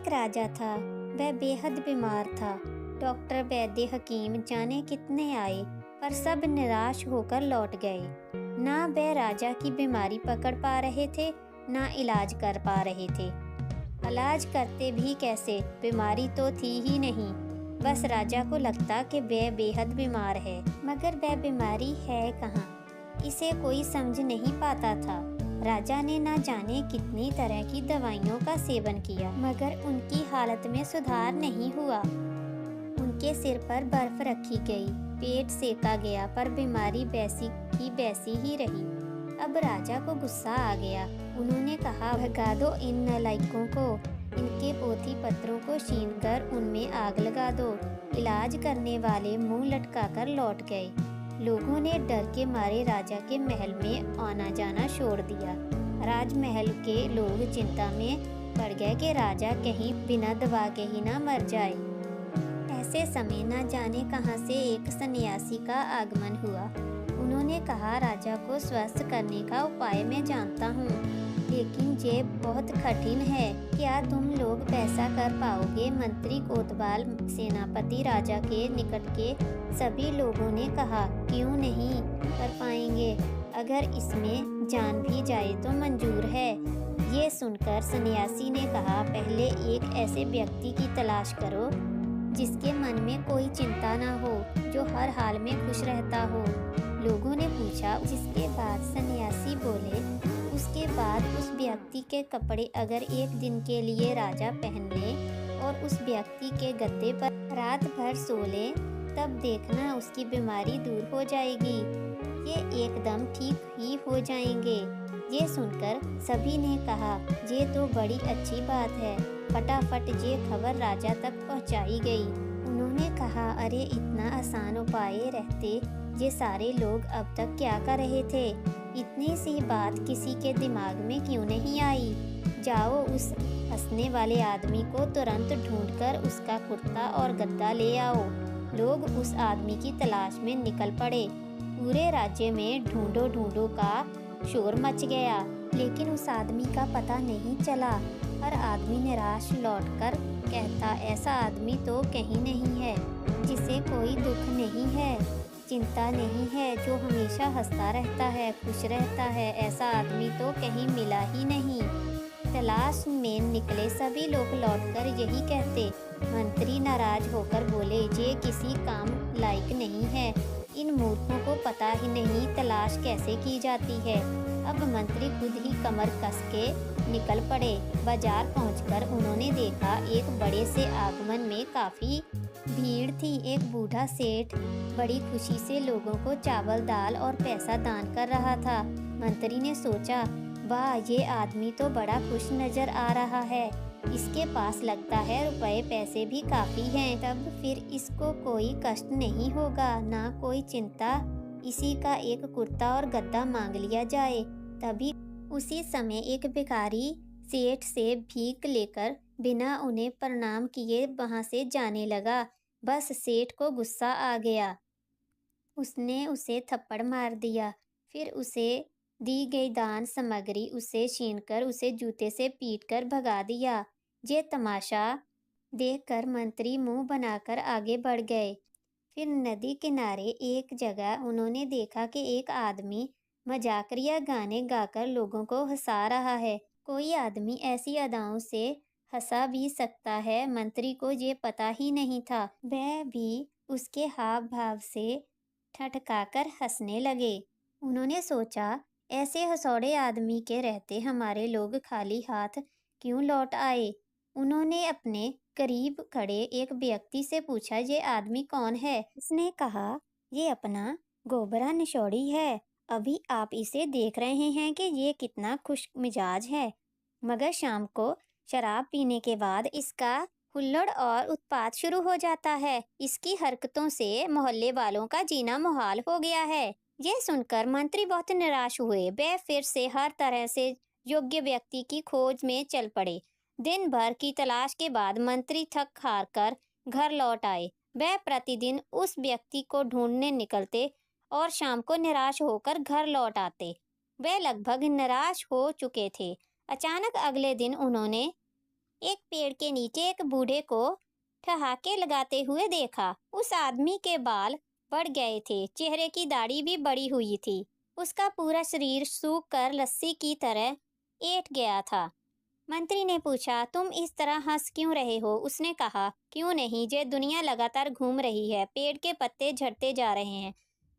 एक राजा था। वह बेहद बीमार था। डॉक्टर, वैद्य, हकीम जाने कितने आए, पर सब निराश होकर लौट गए। ना वह राजा की बीमारी पकड़ पा रहे थे, ना इलाज कर पा रहे थे। इलाज करते भी कैसे, बीमारी तो थी ही नहीं। बस राजा को लगता कि वह बेहद बीमार है, मगर वह बीमारी है कहाँ, इसे कोई समझ नहीं पाता था। राजा ने ना जाने कितनी तरह की दवाइयों का सेवन किया, मगर उनकी हालत में सुधार नहीं हुआ। उनके सिर पर बर्फ रखी गई, पेट सेका गया, पर बीमारी वैसी की वैसी ही रही। अब राजा को गुस्सा आ गया। उन्होंने कहा, भगा दो इन नालायकों को, इनके पोथी पत्रों को छीनकर उनमें आग लगा दो। इलाज करने वाले मुंह लटकाकर लौट गए। लोगों ने डर के मारे राजा के महल में आना जाना छोड़ दिया। राजमहल के लोग चिंता में पड़ गए कि राजा कहीं बिना दवा के ही ना मर जाए। ऐसे समय न जाने कहां से एक सन्यासी का आगमन हुआ। उन्होंने कहा, राजा को स्वस्थ करने का उपाय मैं जानता हूँ, लेकिन ये बहुत कठिन है। क्या तुम लोग ऐसा कर पाओगे? मंत्री, कोतवाल, सेनापति, राजा के निकट के सभी लोगों ने कहा, क्यों नहीं कर पाएंगे? अगर इसमें जान भी जाए तो मंजूर है। ये सुनकर सन्यासी ने कहा, पहले एक ऐसे व्यक्ति की तलाश करो जिसके मन में कोई चिंता ना हो, जो हर हाल में खुश रहता हो। लोगों ने पूछा, जिसके बाद सन्यासी बोले, उसके बाद उस व्यक्ति के कपड़े अगर एक दिन के लिए राजा पहन ले और उस व्यक्ति के गद्दे पर रात भर सो ले, तब देखना उसकी बीमारी दूर हो जाएगी। ये एकदम ठीक ही हो जाएंगे। ये सुनकर सभी ने कहा, ये तो बड़ी अच्छी बात है। फटाफट ये खबर राजा तक पहुंचाई गई। उन्होंने कहा, अरे इतना आसान उपाय रहते ये सारे लोग अब तक क्या कर रहे थे? इतनी सी बात किसी के दिमाग में क्यों नहीं आई? जाओ उस हंसने वाले आदमी को तुरंत ढूंढकर उसका कुर्ता और गद्दा ले आओ। लोग उस आदमी की तलाश में निकल पड़े। पूरे राज्य में ढूंढो ढूंढो का शोर मच गया, लेकिन उस आदमी का पता नहीं चला। हर आदमी निराश लौटकर कहता, ऐसा आदमी तो कहीं नहीं है जिसे कोई दुख नहीं है, चिंता नहीं है, जो हमेशा हंसता रहता है, खुश रहता है। ऐसा आदमी तो कहीं मिला ही नहीं। तलाश में निकले सभी लोग लौटकर यही कहते। मंत्री नाराज होकर बोले, ये किसी काम लायक नहीं है। इन मूर्खों को पता ही नहीं तलाश कैसे की जाती है। अब मंत्री खुद ही कमर कस के निकल पड़े। बाजार पहुंचकर उन्होंने देखा, एक बड़े से आगमन में काफी भीड़ थी। एक बूढ़ा सेठ बड़ी खुशी से लोगों को चावल, दाल और पैसा दान कर रहा था। मंत्री ने सोचा, वाह, ये आदमी तो बड़ा खुश नजर आ रहा है। इसके पास लगता है रुपए पैसे भी काफी हैं। तब फिर इसको कोई कष्ट नहीं होगा, ना कोई चिंता। इसी का एक कुर्ता और गद्दा मांग लिया जाए। तभी उसी समय एक भिखारी सेठ से भीख लेकर बिना उन्हें प्रणाम किए वहां से जाने लगा। बस सेठ को गुस्सा आ गया। उसने उसे थप्पड़ मार दिया। फिर उसे दी गई दान सामग्री उसे छीनकर उसे जूते से पीटकर भगा दिया। ये तमाशा देखकर मंत्री मुंह बनाकर आगे बढ़ गए। फिर नदी किनारे एक जगह उन्होंने देखा कि एक आदमी मजाकिया गाने गाकर लोगों को हंसा रहा है। कोई आदमी ऐसी अदाओं से हंसा भी सकता है, मंत्री को ये पता ही नहीं था। वह भी उसके हाव भाव से ठठकाकर हंसने लगे। उन्होंने सोचा, ऐसे हंसौड़े आदमी के रहते हमारे लोग खाली हाथ क्यों लौट आए। उन्होंने अपने करीब खड़े एक व्यक्ति से पूछा, ये आदमी कौन है? उसने कहा, ये अपना गोबरा निशौड़ी है। अभी आप इसे देख रहे हैं कि ये कितना खुश मिजाज है, मगर शाम को शराब पीने के बाद इसका हुल्लड़ और उत्पात शुरू हो जाता है। इसकी हरकतों से मोहल्ले वालों का जीना मुहाल हो गया है। यह सुनकर मंत्री बहुत निराश हुए। वे फिर से हर तरह से योग्य व्यक्ति की खोज में चल पड़े। दिन भर की तलाश के बाद मंत्री थक हार कर घर लौट आए। वह प्रतिदिन उस व्यक्ति को ढूंढने निकलते और शाम को निराश होकर घर लौट आते। वे लगभग निराश हो चुके थे। अचानक अगले दिन उन्होंने एक पेड़ के नीचे एक बूढ़े को ठहाके लगाते हुए देखा। उस आदमी के बाल बढ़ गए थे, चेहरे की दाढ़ी भी बड़ी हुई थी। उसका पूरा शरीर सूख कर लस्सी की तरह ऐंठ गया था। मंत्री ने पूछा, तुम इस तरह हंस क्यों रहे हो? उसने कहा, क्यों नहीं, ये दुनिया लगातार घूम रही है, पेड़ के पत्ते झड़ते जा रहे हैं,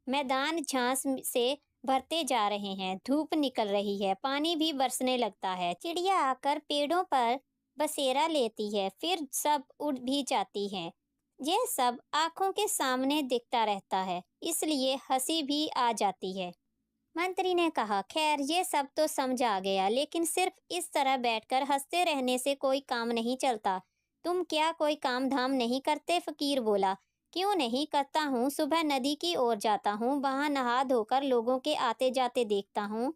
मैदान घास से भरते जा रहे हैं, धूप निकल रही है, पानी भी बरसने लगता है, चिड़िया आकर पेड़ों पर बसेरा लेती है, फिर सब उड़ भी जाती है। यह सब आंखों के सामने दिखता रहता है, इसलिए हंसी भी आ जाती है। मंत्री ने कहा, खैर ये सब तो समझ आ गया, लेकिन सिर्फ इस तरह बैठकर हंसते रहने से कोई काम नहीं चलता। तुम क्या कोई काम धाम नहीं करते? फकीर बोला, क्यों नहीं करता हूँ। सुबह नदी की ओर जाता हूँ, वहाँ नहा धोकर लोगों के आते जाते देखता हूँ,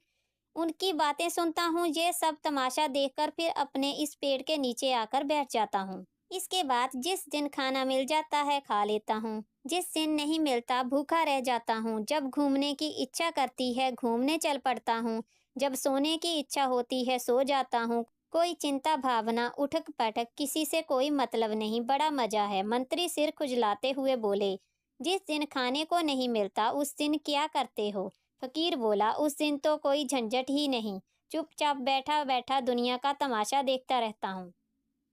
उनकी बातें सुनता हूँ। ये सब तमाशा देखकर फिर अपने इस पेड़ के नीचे आकर बैठ जाता हूँ। इसके बाद जिस दिन खाना मिल जाता है खा लेता हूँ, जिस दिन नहीं मिलता भूखा रह जाता हूँ। जब घूमने की इच्छा करती है घूमने चल पड़ता हूँ, जब सोने की इच्छा होती है सो जाता हूँ। कोई चिंता भावना उठक पटक, किसी से कोई मतलब नहीं, बड़ा मजा है। मंत्री सिर खुजलाते हुए बोले, जिस दिन खाने को नहीं मिलता उस दिन क्या करते हो? फकीर बोला, उस दिन तो कोई झंझट ही नहीं, चुपचाप बैठा बैठा दुनिया का तमाशा देखता रहता हूँ।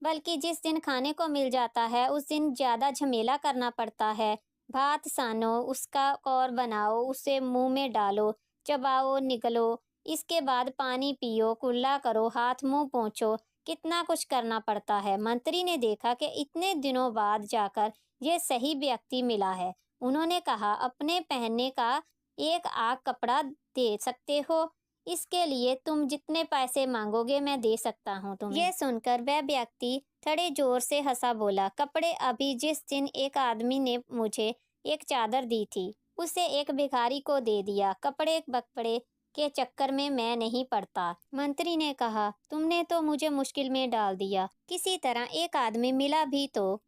बल्कि जिस दिन खाने को मिल जाता है उस दिन ज्यादा झमेला करना पड़ता है। भात सानो, उसका कौर बनाओ, उसे मुंह में डालो, चबाओ, निगलो, इसके बाद पानी पियो, कुल्ला करो, हाथ मुंह पोंछो, कितना कुछ करना पड़ता है। मंत्री ने देखा कि इतने दिनों बाद जाकर ये सही व्यक्ति मिला है। उन्होंने कहा, अपने पहनने का एक आग कपड़ा दे सकते हो? इसके लिए तुम जितने पैसे मांगोगे मैं दे सकता हूँ तुम्हें। यह सुनकर वह व्यक्ति थोड़े जोर से हंसा, बोला, कपड़े? अभी जिस दिन एक आदमी ने मुझे एक चादर दी थी उसे एक भिखारी को दे दिया। कपड़े बकपड़े के चक्कर में मैं नहीं पड़ता। मंत्री ने कहा, तुमने तो मुझे मुश्किल में डाल दिया। किसी तरह एक आदमी मिला भी तो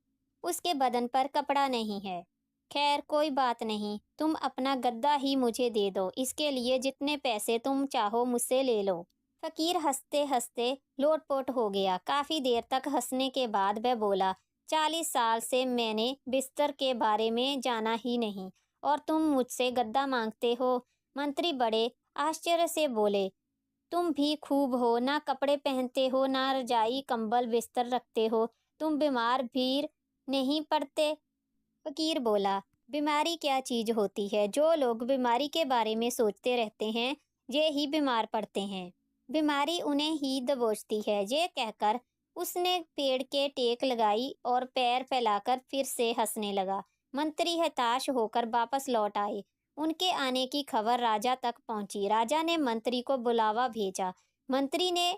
उसके बदन पर कपड़ा नहीं है। खैर कोई बात नहीं, तुम अपना गद्दा ही मुझे दे दो, इसके लिए जितने पैसे तुम चाहो मुझसे ले लो। फकीर हंसते हंसते लोटपोट हो गया। काफी देर तक हंसने के बाद वह बोला, 40 साल से मैंने बिस्तर के बारे में जाना ही नहीं और तुम मुझसे गद्दा मांगते हो? मंत्री बड़े आश्चर्य से बोले, तुम भी खूब हो, ना कपड़े पहनते हो, ना रजाई कंबल बिस्तर रखते हो, तुम बीमार भी नहीं पड़ते? फकीर बोला, बीमारी क्या चीज होती है? जो लोग बीमारी के बारे में सोचते रहते हैं ये ही बीमार पड़ते हैं, बीमारी उन्हें ही दबोचती है। ये कहकर उसने पेड़ के टेक लगाई और पैर फैलाकर फिर से हंसने लगा। मंत्री हताश होकर वापस लौट आए। उनके आने की खबर राजा तक पहुंची। राजा ने मंत्री को बुलावा भेजा। मंत्री ने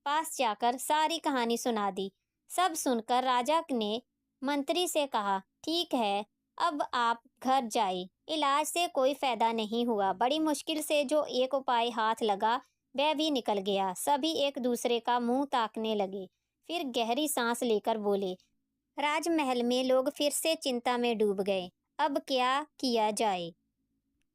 पास जाकर सारी कहानी सुना दी। सब सुनकर राजा ने मंत्री से कहा, ठीक है, अब आप घर जाइए, इलाज से कोई फायदा नहीं हुआ। बड़ी मुश्किल से जो एक उपाय हाथ लगा वह भी निकल गया। सभी एक दूसरे का मुंह ताकने लगे, फिर गहरी सांस लेकर बोले, राजमहल में लोग फिर से चिंता में डूब गए। अब क्या किया जाए?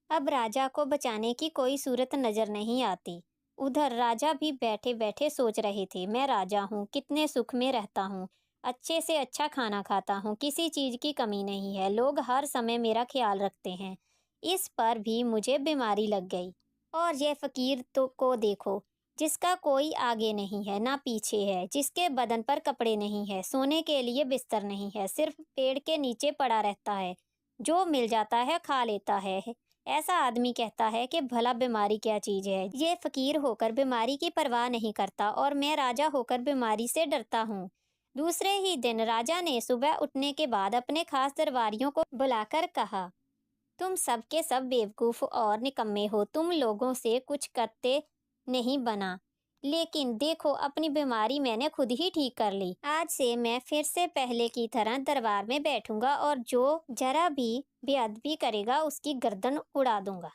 अब राजा को बचाने की कोई सूरत नजर नहीं आती। उधर राजा भी बैठे बैठे सोच रहे थे, मैं राजा हूँ, कितने सुख में रहता हूँ, अच्छे से अच्छा खाना खाता हूँ, किसी चीज की कमी नहीं है, लोग हर समय मेरा ख्याल रखते हैं। इस पर भी मुझे बीमारी लग गई। और ये फकीर तो को देखो, जिसका कोई आगे नहीं है ना पीछे है, जिसके बदन पर कपड़े नहीं है, सोने के लिए बिस्तर नहीं है, सिर्फ पेड़ के नीचे पड़ा रहता है, जो मिल जाता है खा लेता है। ऐसा आदमी कहता है कि भला बीमारी क्या चीज है। ये फकीर होकर बीमारी की परवाह नहीं करता और मैं राजा होकर बीमारी से डरता हूँ। दूसरे ही दिन राजा ने सुबह उठने के बाद अपने खास दरबारियों को बुलाकर कहा, तुम सब के सब बेवकूफ और निकम्मे हो, तुम लोगों से कुछ करते नहीं बना, लेकिन देखो अपनी बीमारी मैंने खुद ही ठीक कर ली। आज से मैं फिर से पहले की तरह दरबार में बैठूंगा और जो जरा भी बेअदबी करेगा उसकी गर्दन उड़ा दूंगा।